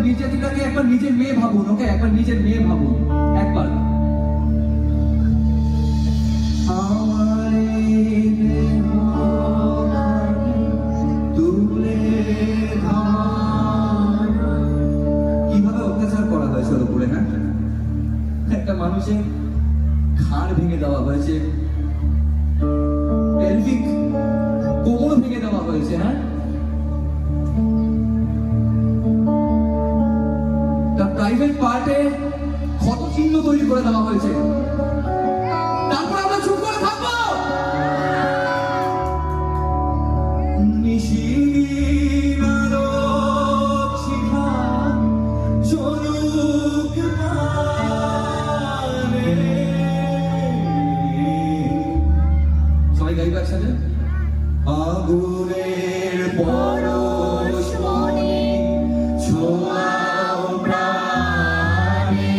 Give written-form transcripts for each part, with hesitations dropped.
নিজেটাকে একবার নিজের মেয়ে ভাবুন, ওকে একবার নিজের মেয়ে ভাবুন একবার। কিভাবে অত্যাচার করা হয়েছে ওর উপরে, হ্যাঁ? একটা মানুষের ঘাড় ভেঙে দেওয়া হয়েছে, পেলভিক কোমর ভেঙে দেওয়া হয়েছে, হ্যাঁ? তার প্রাইভেট পার্টে ক্ষত চিহ্ন তৈরি করে দেওয়া হয়েছে। তারপর আমরা চুপ করে থাকবো? সবাই গাইব একসাথে। আগুনের পরশমণি ছোঁয়াও প্রাণে,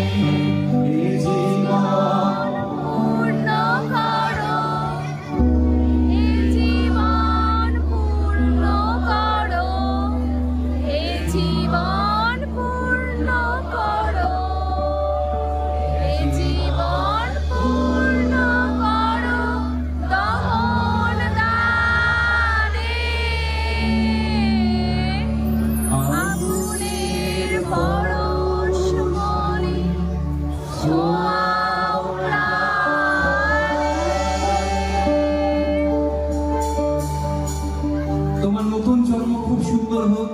এ জীবন পূর্ণ করো, এ জীবন পূর্ণ করো, এ জীবন পূর্ণ করো, এ জীবন পূর্ণ করো দহন দানে। আগুনের পরশমণি ছোঁয়াও প্রাণে। তোমার নতুন জন্ম খুব সুন্দর হোক,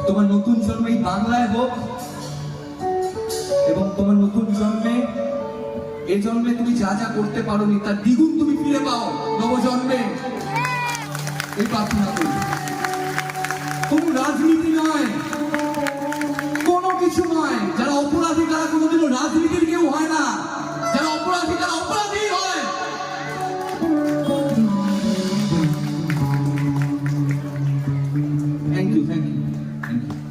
তোমার নতুন জন্ম এই বাংলায় হোক, এবং তোমার নতুন জন্মে, এই জন্মে তুমি যা যা করতে পারোনি তার দ্বিগুণ তুমি ফিরে পাও নবজন্মে, এই প্রার্থনা করি। কোনো রাজনীতি নয়,